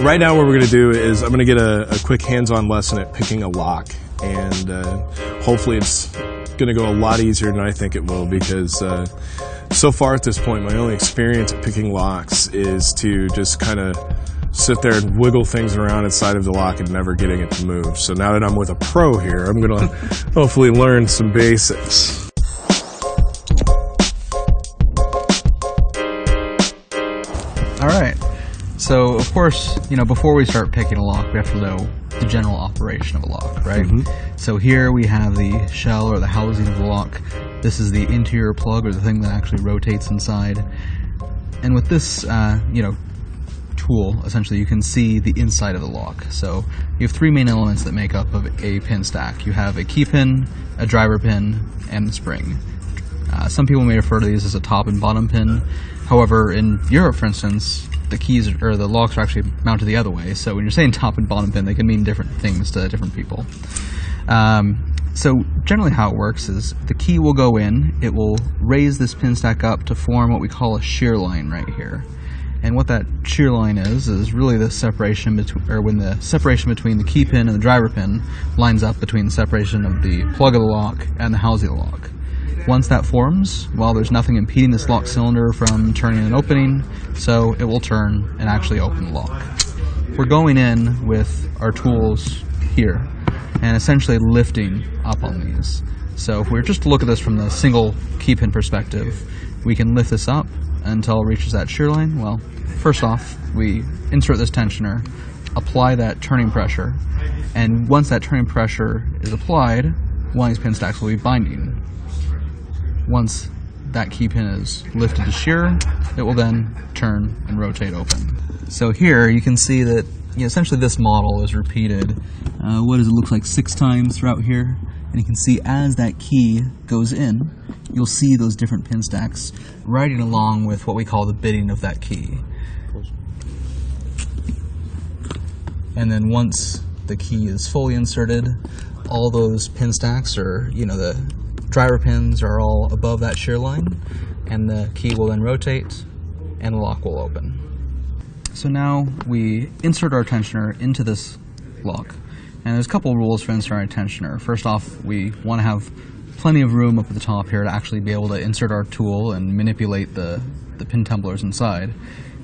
Right now what we're going to do is I'm going to get a quick hands-on lesson at picking a lock, and hopefully it's going to go a lot easier than I think it will, because so far at this point my only experience at picking locks is to just kind of sit there and wiggle things around inside of the lock and never getting it to move. So now that I'm with a pro here, I'm going to hopefully learn some basics. All right. So, of course, before we start picking a lock, we have to know the general operation of a lock, right? Mm-hmm. So here we have the shell or the housing of the lock. This is the interior plug, or the thing that actually rotates inside. And with this, tool, essentially, you can see the inside of the lock. So you have three main elements that make up of a pin stack. You have a key pin, a driver pin, and the spring. Some people may refer to these as a top and bottom pin. However, in Europe, for instance, the keys or the locks are actually mounted the other way. So when you're saying top and bottom pin, they can mean different things to different people. So generally how it works is the key will go in, it will raise this pin stack up to form what we call a shear line right here. And what that shear line is really the separation between, or when the separation between the key pin and the driver pin lines up between the separation of the plug of the lock and the housing of the lock. Once that forms, well, there's nothing impeding this lock cylinder from turning and opening, so it will turn and actually open the lock. We're going in with our tools here and essentially lifting up on these. So if we were just to look at this from the single key pin perspective, we can lift this up until it reaches that shear line. Well, first off, we insert this tensioner, apply that turning pressure, and once that turning pressure is applied, one of these pin stacks will be binding. Once that key pin is lifted to shear, it will then turn and rotate open. So here you can see that essentially this model is repeated, what does it look like, 6 times throughout here. And you can see as that key goes in, you'll see those different pin stacks riding along with what we call the bitting of that key. And then once the key is fully inserted, all those pin stacks, or the driver pins, are all above that shear line, and the key will then rotate and the lock will open. So now we insert our tensioner into this lock. And there's a couple rules for inserting a tensioner. First off, we want to have plenty of room up at the top here to actually be able to insert our tool and manipulate the pin tumblers inside.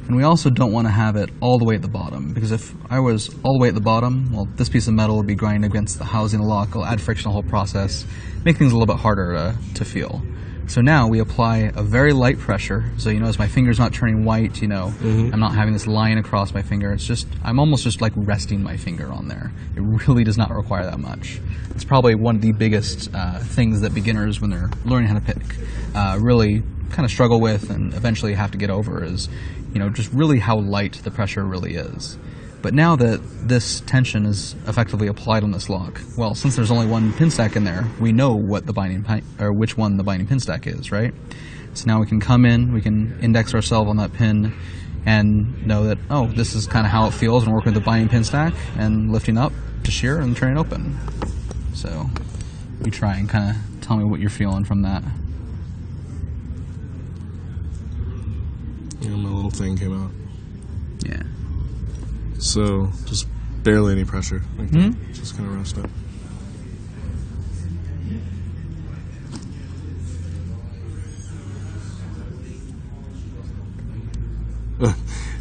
And we also don't want to have it all the way at the bottom, because if I was all the way at the bottom, well, this piece of metal would be grinding against the housing of the lock. It'll add friction to the whole process, make things a little bit harder to feel. So now we apply a very light pressure. So you notice my finger's not turning white, mm-hmm. I'm not having this line across my finger. It's just, I'm almost just like resting my finger on there. It really does not require that much. It's probably one of the biggest things that beginners, when they're learning how to pick, really kind of struggle with and eventually have to get over is, just really how light the pressure really is. But now that this tension is effectively applied on this lock, well, since there's only one pin stack in there, we know what the which one the binding pin stack is, right? So now we can come in, we can index ourselves on that pin and know that, oh, this is kind of how it feels when working with the binding pin stack, and lifting up to shear and turning open. So you try and kind of tell me what you're feeling from that. My little thing came out. Yeah. So, just barely any pressure. Like mm-hmm. Just kind of rest up.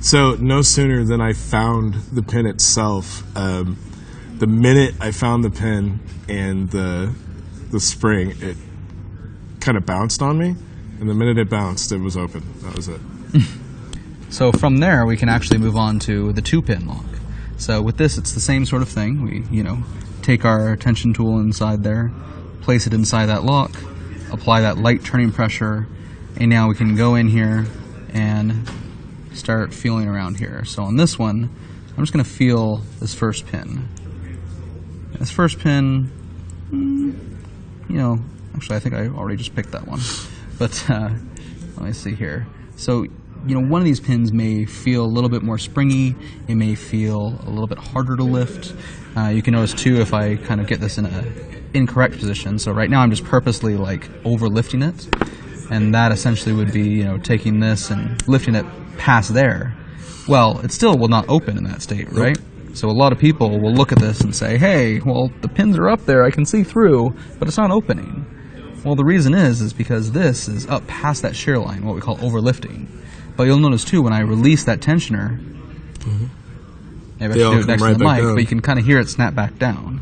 So, no sooner than I found the pin itself, the minute I found the pin and the spring, it kind of bounced on me. And the minute it bounced, it was open. That was it. So from there, we can actually move on to the 2-pin lock. So with this, it's the same sort of thing. We, take our tension tool inside there, place it inside that lock, apply that light turning pressure, and now we can go in here and start feeling around here. So on this one, I'm just going to feel this first pin. This first pin, actually I think I already just picked that one. But let me see here. So, one of these pins may feel a little bit more springy. It may feel a little bit harder to lift. You can notice too if I kind of get this in an incorrect position. So right now I'm just purposely over lifting it. And that essentially would be, taking this and lifting it past there. well, it still will not open in that state, right? So a lot of people will look at this and say, hey, well, the pins are up there, I can see through, but it's not opening. Well, the reason is because this is up past that shear line, what we call overlifting. But you'll notice, too, when I release that tensioner, maybe I should do it next to the mic, but you can kind of hear it snap back down.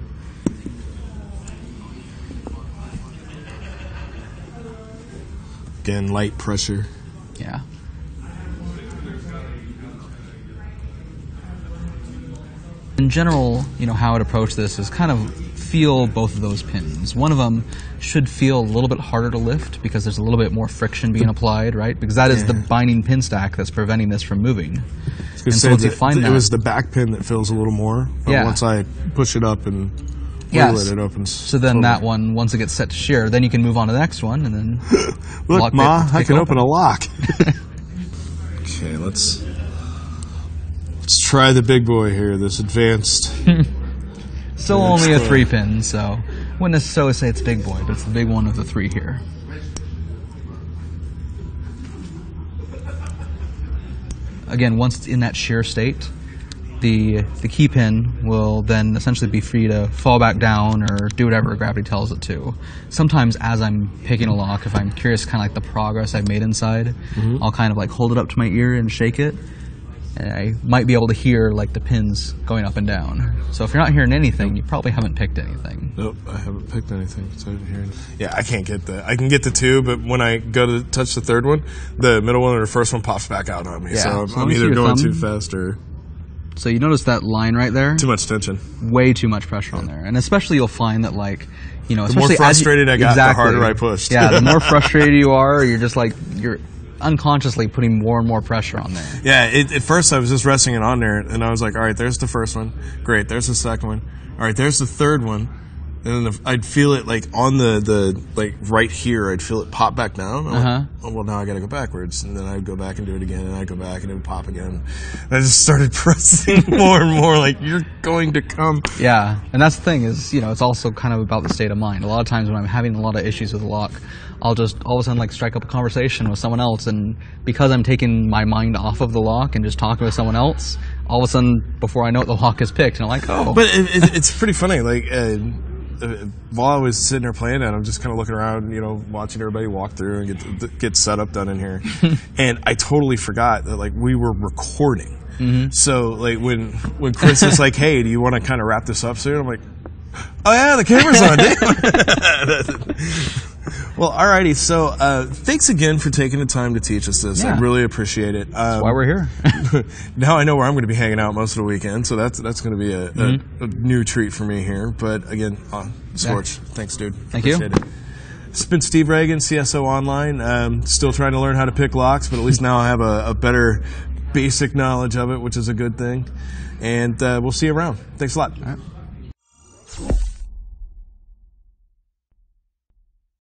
Again, light pressure. Yeah. In general, how I'd approach this is kind of feel both of those pins. One of them should feel a little bit harder to lift because there's a little bit more friction being applied, right? Because that is the binding pin stack that's preventing this from moving. And so once you find that, it was the back pin that feels a little more. But once I push it up and wiggle it opens. So then that one, once it gets set to shear, then you can move on to the next one and then look, Ma, I can open a lock. Okay, let's try the big boy here, this advanced. Still only a 3-pin, so wouldn't necessarily say it's big boy, but it's the big one of the 3 here. Again, once it's in that shear state, the key pin will then essentially be free to fall back down or do whatever gravity tells it to. Sometimes as I'm picking a lock, if I'm curious kind of like the progress I've made inside, I'll kind of like hold it up to my ear and shake it. And I might be able to hear like the pins going up and down. So if you're not hearing anything, you probably haven't picked anything. Nope, I haven't picked anything. So I didn't hear anything. Yeah, I can't get the. I can get the 2, but when I go to touch the 3rd one, the middle one or the first one pops back out on me. Yeah, so I'm either going too fast or. So you notice that line right there? Too much tension. Way too much pressure on there, and especially you'll find that the more frustrated I got, the harder I pushed. Yeah, the more frustrated you are, you're just like you're unconsciously putting more and more pressure on there. Yeah, at first I was just resting it on there, and I was like, all right, there's the first one. Great, there's the second one. All right, there's the third one. And then I'd feel it like on the like right here, I'd feel it pop back down. Like, oh, well, now I got to go backwards. And then I'd go back and do it again, and I'd go back and it would pop again. And I just started pressing more and more like, you're going to come. Yeah, and that's the thing is, it's also kind of about the state of mind. A lot of times when I'm having a lot of issues with the lock, I'll just all of a sudden like strike up a conversation with someone else, and because I'm taking my mind off of the lock and just talking with someone else, all of a sudden before I know it, the lock is picked, and I'm like, oh. But it's pretty funny. Like while I was sitting there playing it, I'm just kind of looking around, watching everybody walk through and get setup done in here, and I totally forgot that like we were recording. So like when Chris is like, "Hey, do you want to kind of wrap this up soon?" I'm like, "Oh yeah, the camera's on, dude." Well, alrighty. So, thanks again for taking the time to teach us this. Yeah. I really appreciate it. That's why we're here. Now I know where I'm going to be hanging out most of the weekend, so that's going to be a new treat for me here. But again, Scorch, thanks, dude. Thank appreciate you. It's been Steve Reagan, CSO Online. Still trying to learn how to pick locks, but at least now I have a better basic knowledge of it, which is a good thing. And we'll see you around. Thanks a lot. All right.